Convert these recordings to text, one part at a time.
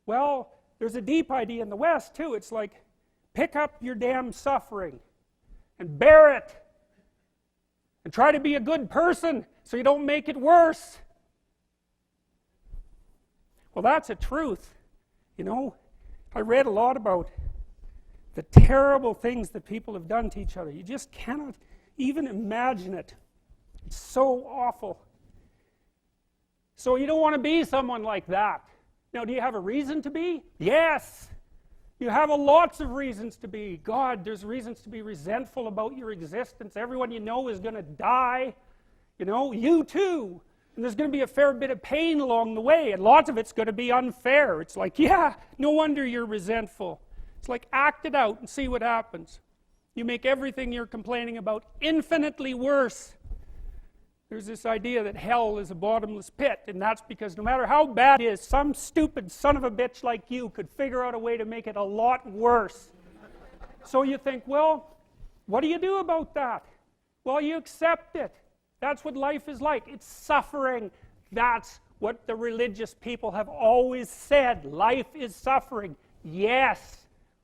Well, there's a deep idea in the West too. It's like, pick up your damn suffering and bear it and try to be a good person so you don't make it worse. Well, that's a truth. You know, I read a lot about the terrible things that people have done to each other. You just cannot even imagine it. It's so awful. So you don't want to be someone like that. Now, do you have a reason to be? Yes. You have lots of reasons to be. God, there's reasons to be resentful about your existence. Everyone you know is going to die. You know, you too. And there's going to be a fair bit of pain along the way, and lots of it's going to be unfair. It's like, yeah, no wonder you're resentful. It's like, act it out and see what happens. You make everything you're complaining about infinitely worse. There's this idea that hell is a bottomless pit, and that's because no matter how bad it is, some stupid son of a bitch like you could figure out a way to make it a lot worse. So you think, well, what do you do about that? Well, you accept it. That's what life is like. It's suffering. That's what the religious people have always said. Life is suffering. Yes.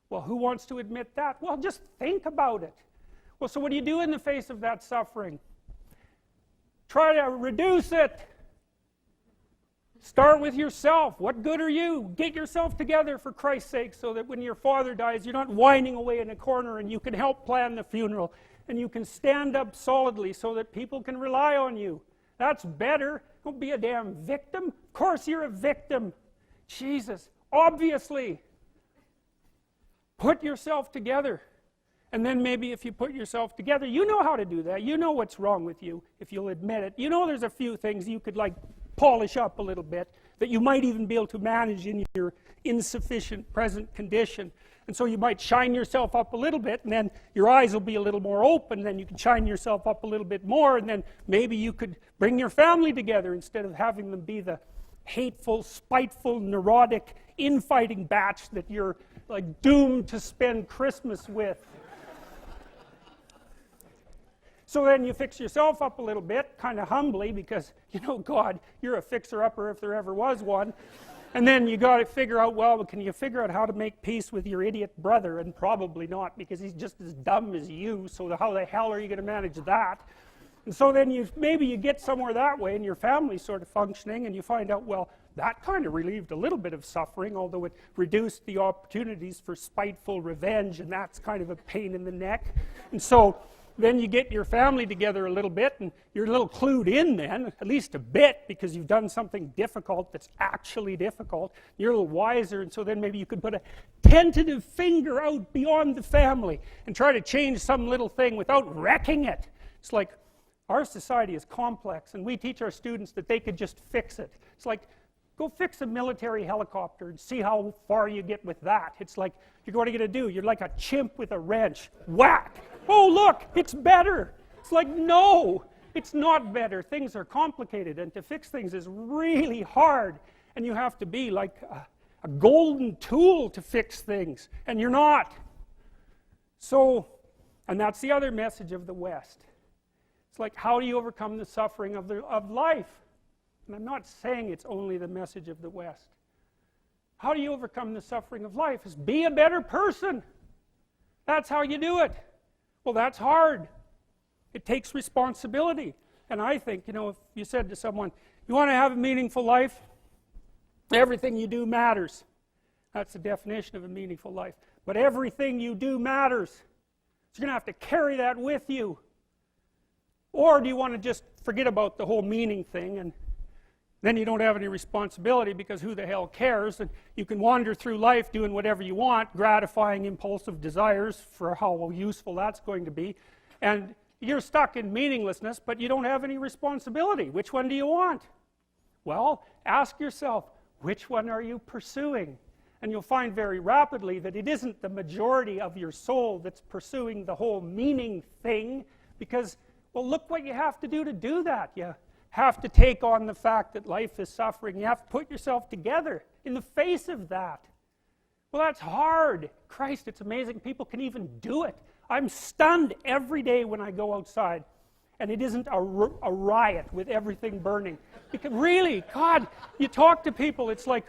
Well, who wants to admit that? Well, just think about it. Well, so what do you do in the face of that suffering? Try to reduce it. Start with yourself. What good are you? Get yourself together for Christ's sake so that when your father dies, you're not whining away in a corner and you can help plan the funeral and you can stand up solidly so that people can rely on you. That's better. Don't be a damn victim. Of course you're a victim. Jesus, obviously. Put yourself together. And then maybe if you put yourself together, you know how to do that. You know what's wrong with you, if you'll admit it. You know there's a few things you could like polish up a little bit, that you might even be able to manage in your insufficient present condition. And so you might shine yourself up a little bit, and then your eyes will be a little more open, then you can shine yourself up a little bit more, and then maybe you could bring your family together instead of having them be the hateful, spiteful, neurotic, infighting batch that you're like doomed to spend Christmas with. So then you fix yourself up a little bit, kind of humbly, because, you know, God, you're a fixer-upper if there ever was one. And then you got to figure out, well, can you figure out how to make peace with your idiot brother? And probably not, because he's just as dumb as you, so how the hell are you going to manage that? And so then maybe you get somewhere that way, and your family's sort of functioning, and you find out, well, that kind of relieved a little bit of suffering, although it reduced the opportunities for spiteful revenge, and that's kind of a pain in the neck. And so then you get your family together a little bit, and you're a little clued in then, at least a bit, because you've done something difficult that's actually difficult. You're a little wiser, and so then maybe you could put a tentative finger out beyond the family and try to change some little thing without wrecking it. It's like, our society is complex, and we teach our students that they could just fix it. It's like, go fix a military helicopter and see how far you get with that. It's like, what are you going to do? You're like a chimp with a wrench. Whack! Oh, look, it's better. It's like, no, it's not better. Things are complicated, and to fix things is really hard. And you have to be like a golden tool to fix things, and you're not. So, and that's the other message of the West. It's like, how do you overcome the suffering of life? And I'm not saying it's only the message of the West. How do you overcome the suffering of life? Is be a better person. That's how you do it. Well, that's hard. It takes responsibility. And I think, you know, if you said to someone, you want to have a meaningful life? Everything you do matters. That's the definition of a meaningful life. But everything you do matters. So you're going to have to carry that with you. Or do you want to just forget about the whole meaning thing, and then you don't have any responsibility because who the hell cares, and you can wander through life doing whatever you want, gratifying impulsive desires for how useful that's going to be, and you're stuck in meaninglessness, but you don't have any responsibility. Which one do you want? Well, ask yourself, which one are you pursuing? And you'll find very rapidly that it isn't the majority of your soul that's pursuing the whole meaning thing, because, well, look what you have to do that. You have to take on the fact that life is suffering. You have to put yourself together in the face of that. Well, that's hard. Christ, it's amazing people can even do it. I'm stunned every day when I go outside, and it isn't a riot with everything burning. Because really, God, you talk to people, it's like,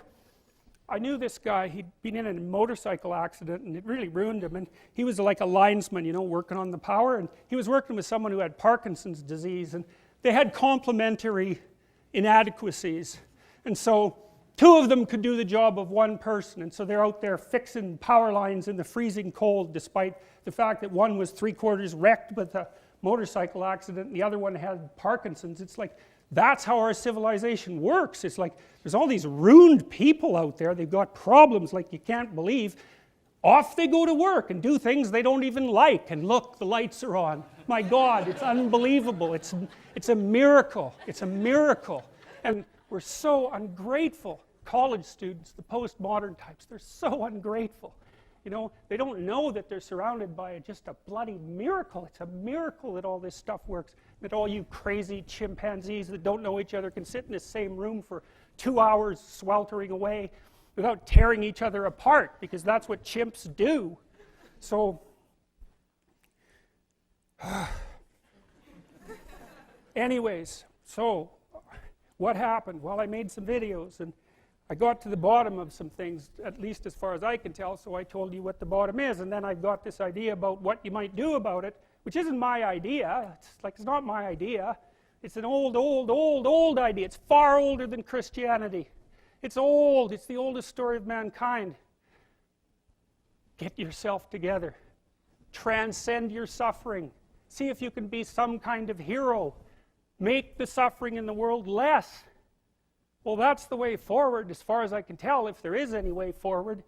I knew this guy. He'd been in a motorcycle accident and it really ruined him, and he was like a linesman, you know, working on the power, and he was working with someone who had Parkinson's disease, and they had complementary inadequacies, and so two of them could do the job of one person, and so they're out there fixing power lines in the freezing cold, despite the fact that one was 3/4 wrecked with a motorcycle accident and the other one had Parkinson's. It's like, that's how our civilization works. It's like there's all these ruined people out there. They've got problems like you can't believe. Off they go to work and do things they don't even like, and look, the lights are on. My God, it's unbelievable. It's a miracle. It's a miracle. And we're so ungrateful. College students, the postmodern types, they're so ungrateful. You know, they don't know that they're surrounded by just a bloody miracle. It's a miracle that all this stuff works, that all you crazy chimpanzees that don't know each other can sit in the same room for 2 hours sweltering away without tearing each other apart, because that's what chimps do. So, anyways, so what happened? Well, I made some videos and I got to the bottom of some things, at least as far as I can tell, so I told you what the bottom is, and then I got this idea about what you might do about it, which isn't my idea. It's not my idea. It's an old idea. It's far older than Christianity. It's old. It's the oldest story of mankind. Get yourself together. Transcend your suffering. See if you can be some kind of hero. Make the suffering in the world less. Well, that's the way forward, as far as I can tell, if there is any way forward.